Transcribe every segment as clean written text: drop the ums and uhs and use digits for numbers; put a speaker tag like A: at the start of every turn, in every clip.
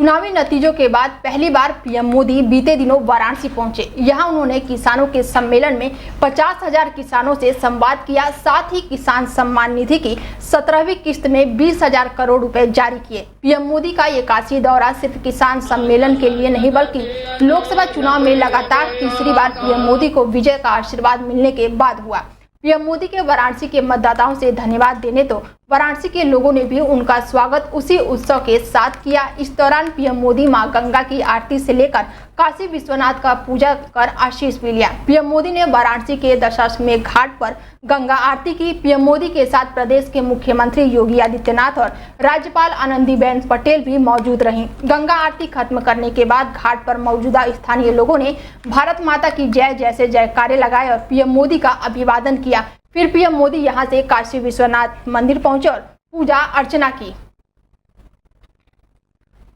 A: चुनावी नतीजों के बाद पहली बार पीएम मोदी बीते दिनों वाराणसी पहुंचे। यहां उन्होंने किसानों के सम्मेलन में 50,000 किसानों से संवाद किया। साथ ही किसान सम्मान निधि की 17वीं किस्त में 20,000 करोड़ रुपए जारी किए। पीएम मोदी का ये काशी दौरा सिर्फ किसान सम्मेलन के लिए नहीं बल्कि लोकसभा चुनाव में लगातार तीसरी बार पीएम मोदी को विजय का आशीर्वाद मिलने के बाद हुआ। पीएम मोदी के वाराणसी के मतदाताओं से धन्यवाद देने तो वाराणसी के लोगों ने भी उनका स्वागत उसी उत्सव के साथ किया। इस दौरान पीएम मोदी मां गंगा की आरती से लेकर काशी विश्वनाथ का पूजा कर आशीष भी लिया। पीएम मोदी ने वाराणसी के दशाश्वमेध घाट पर गंगा आरती की। पीएम मोदी के साथ प्रदेश के मुख्यमंत्री योगी आदित्यनाथ और राज्यपाल आनंदीबेन पटेल भी मौजूद रहीं। गंगा आरती खत्म करने के बाद घाट पर मौजूदा स्थानीय लोगों ने भारत माता की जय जैसे जयकारे लगाए और पीएम मोदी का अभिवादन किया। फिर पीएम मोदी यहां से काशी विश्वनाथ मंदिर पहुंचे और पूजा अर्चना की।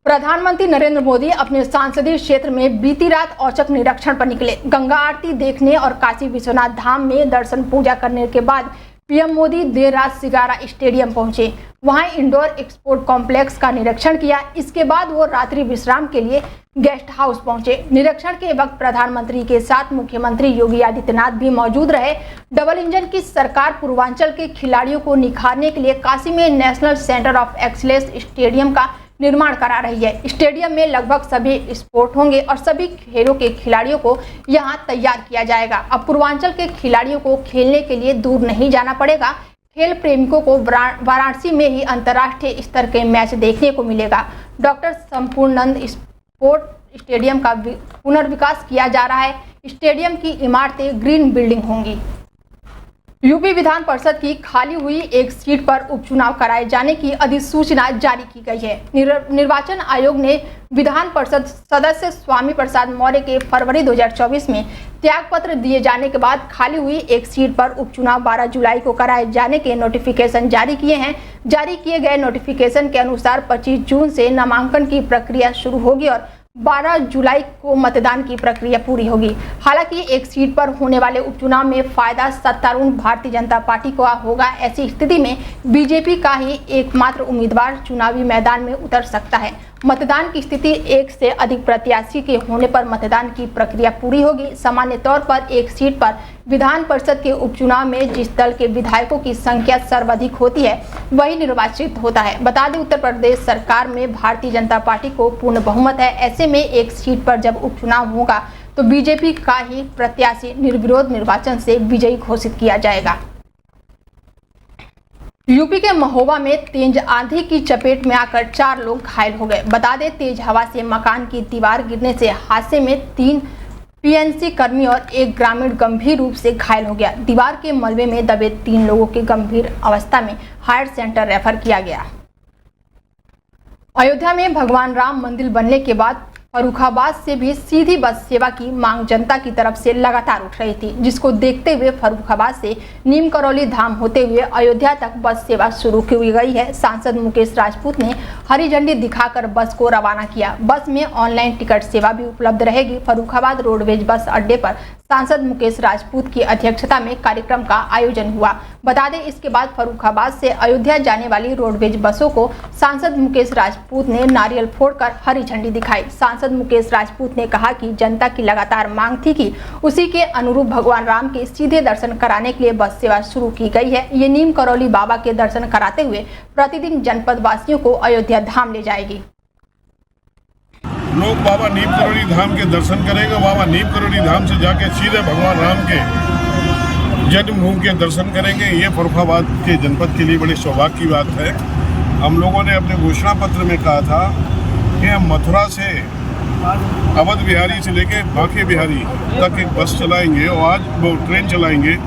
A: प्रधानमंत्री नरेंद्र मोदी अपने संसदीय क्षेत्र में बीती रात औचक निरीक्षण पर निकले। गंगा आरती देखने और काशी विश्वनाथ धाम में दर्शन पूजा करने के बाद पीएम मोदी देर रात सिगारा स्टेडियम पहुंचे। वहां इंडोर एक्सपोर्ट कॉम्प्लेक्स का निरीक्षण किया। इसके बाद वो रात्रि विश्राम के लिए गेस्ट हाउस पहुंचे। निरीक्षण के वक्त प्रधानमंत्री के साथ मुख्यमंत्री योगी आदित्यनाथ भी मौजूद रहे। डबल इंजन की सरकार पूर्वांचल के खिलाड़ियों को निखारने के लिए काशी में national centre of excellence stadium का निर्माण करा रही है। स्टेडियम में लगभग सभी स्पोर्ट होंगे और सभी खेलों के खिलाड़ियों को यहां तैयार किया जाएगा। अब पूर्वांचल के खिलाड़ियों को खेलने के लिए दूर नहीं जाना पड़ेगा। खेल प्रेमिकों को वाराणसी में ही अंतर्राष्ट्रीय स्तर के मैच देखने को मिलेगा। डॉक्टर संपूर्णानंद स्पोर्ट स्टेडियम का पुनर्विकास किया जा रहा है। स्टेडियम की इमारतें ग्रीन बिल्डिंग होंगी। यूपी विधान परिषद की खाली हुई एक सीट पर उपचुनाव कराए जाने की अधिसूचना जारी की गई है। निर्वाचन आयोग ने विधान परिषद सदस्य स्वामी प्रसाद मौर्य के फरवरी 2024 में त्यागपत्र दिए जाने के बाद खाली हुई एक सीट पर उपचुनाव 12 जुलाई को कराए जाने के नोटिफिकेशन जारी किए हैं। जारी किए गए नोटिफिकेशन के अनुसार 25 जून से नामांकन की प्रक्रिया शुरू होगी और 12 जुलाई को मतदान की प्रक्रिया पूरी होगी। हालांकि एक सीट पर होने वाले उपचुनाव में फायदा सत्तारूढ़ भारतीय जनता पार्टी को होगा। ऐसी स्थिति में बीजेपी का ही एकमात्र उम्मीदवार चुनावी मैदान में उतर सकता है। मतदान की स्थिति एक से अधिक प्रत्याशी के होने पर मतदान की प्रक्रिया पूरी होगी। सामान्य तौर पर एक सीट पर विधान परिषद के उपचुनाव में जिस दल के विधायकों की संख्या सर्वाधिक होती है वही निर्वाचित होता है। बता दें, उत्तर प्रदेश सरकार में भारतीय जनता पार्टी को पूर्ण बहुमत है। ऐसे में एक सीट पर जब उपचुनाव होगा तो बीजेपी का ही प्रत्याशी निर्विरोध निर्वाचन से विजयी घोषित किया जाएगा। यूपी के महोबा में तेज आंधी की चपेट में आकर 4 लोग घायल हो गए। बता दें, तेज हवा से मकान की दीवार गिरने से हादसे में 3 पीएनसी कर्मी और एक ग्रामीण गंभीर रूप से घायल हो गया। दीवार के मलबे में दबे 3 लोगों के गंभीर अवस्था में हायर सेंटर रेफर किया गया। अयोध्या में भगवान राम मंदिर बनने के बाद फर्रुखाबाद से भी सीधी बस सेवा की मांग जनता की तरफ से लगातार उठ रही थी, जिसको देखते हुए फर्रुखाबाद से नीम करौली धाम होते हुए अयोध्या तक बस सेवा शुरू की गई है। सांसद मुकेश राजपूत ने हरी झंडी दिखाकर बस को रवाना किया। बस में ऑनलाइन टिकट सेवा भी उपलब्ध रहेगी। फर्रुखाबाद रोडवेज बस अड्डे पर सांसद मुकेश राजपूत की अध्यक्षता में कार्यक्रम का आयोजन हुआ। बता दें, इसके बाद फर्रुखाबाद से अयोध्या जाने वाली रोडवेज बसों को सांसद मुकेश राजपूत ने नारियल फोड़कर हरी झंडी दिखाई। सांसद मुकेश राजपूत ने कहा कि जनता की लगातार मांग थी कि उसी के अनुरूप भगवान राम के सीधे दर्शन कराने के लिए बस सेवा शुरू की गई है। ये नीम करौली बाबा के दर्शन कराते हुए प्रतिदिन जनपद वासियों को अयोध्या धाम ले जाएगी।
B: लोग बाबा नीम करौली धाम के दर्शन करेंगे। बाबा नीम करौली धाम से जाके सीधे भगवान राम के जन्मभूमि के दर्शन करेंगे। ये फर्रुखाबाद के जनपद के लिए बड़े सौभाग्य की बात है। हम लोगों ने अपने घोषणा पत्र में कहा था कि हम मथुरा से अवध बिहारी से लेके बांके बिहारी तक एक बस चलाएंगे और आज वो ट्रेन चलाएंगे।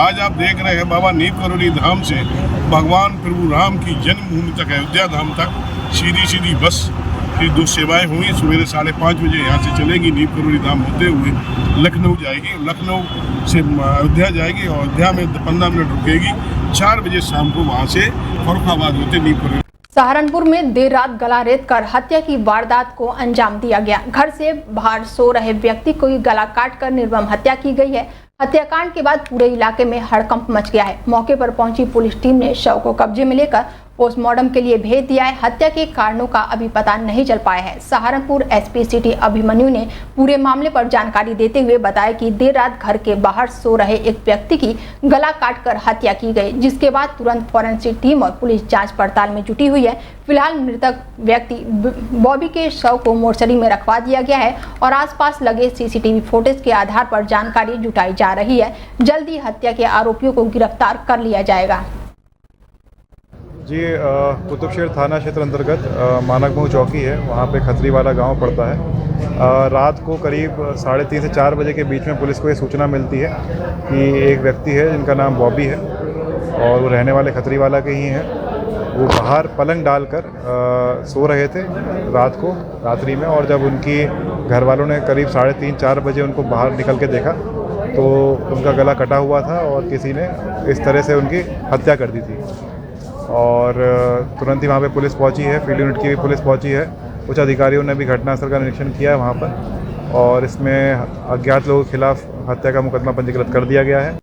B: आज आप देख रहे हैं बाबा नीम करौली धाम से भगवान प्रभु राम की जन्मभूमि तक अयोध्या धाम तक सीधी बस की 2 सेवाएं हुई। सवेरे 5:30 बजे यहाँ से चलेगी, नीम करौली धाम होते हुए लखनऊ जाएगी, लखनऊ से अयोध्या जाएगी और अयोध्या में 15 मिनट रुकेगी। 4 बजे शाम को वहाँ से फर्रुखाबाद होते नीम करौली।
A: सहारनपुर में देर रात गला रेत कर हत्या की वारदात को अंजाम दिया गया। घर से बाहर सो रहे व्यक्ति को गला काटकर निर्मम हत्या की गई है। हत्याकांड के बाद पूरे इलाके में हड़कंप मच गया है। मौके पर पहुंची पुलिस टीम ने शव को कब्जे में लेकर पोस्टमार्टम के लिए भेज दिया है। हत्या के कारणों का अभी पता नहीं चल पाया है। सहारनपुर एसपी सिटी अभिमन्यु ने पूरे मामले पर जानकारी देते हुए बताया कि देर रात घर के बाहर सो रहे एक व्यक्ति की गला काटकर हत्या की गई, जिसके बाद तुरंत फॉरेंसिक टीम और पुलिस जांच पड़ताल में जुटी हुई है। फिलहाल मृतक व्यक्ति बॉबी के शव को मोर्चरी में रखवा दिया गया है और आसपास लगे सीसीटीवी फुटेज के आधार पर जानकारी जुटाई जा रही है। जल्द ही हत्या के आरोपियों को गिरफ्तार कर लिया जाएगा।
C: जी, कुतुबशेर थाना क्षेत्र अंतर्गत मानकमऊ चौकी है, वहाँ पे खतरीवाला गांव पड़ता है। रात को करीब 3:30 से 4 बजे के बीच में पुलिस को ये सूचना मिलती है कि एक व्यक्ति है जिनका नाम बॉबी है और वो रहने वाले खतरीवाला के ही हैं। वो बाहर पलंग डालकर सो रहे थे रात्रि में, और जब उनकी घर वालों ने करीब 3:30-4 बजे उनको बाहर निकल के देखा तो उनका गला कटा हुआ था और किसी ने इस तरह से उनकी हत्या कर दी थी। और तुरंत ही वहाँ पे पुलिस पहुँची है, फील्ड यूनिट की भी पुलिस पहुँची है। उच्च अधिकारियों ने भी घटनास्थल का निरीक्षण किया है वहाँ पर, और इसमें अज्ञात लोगों के खिलाफ हत्या का मुकदमा पंजीकृत कर दिया गया है।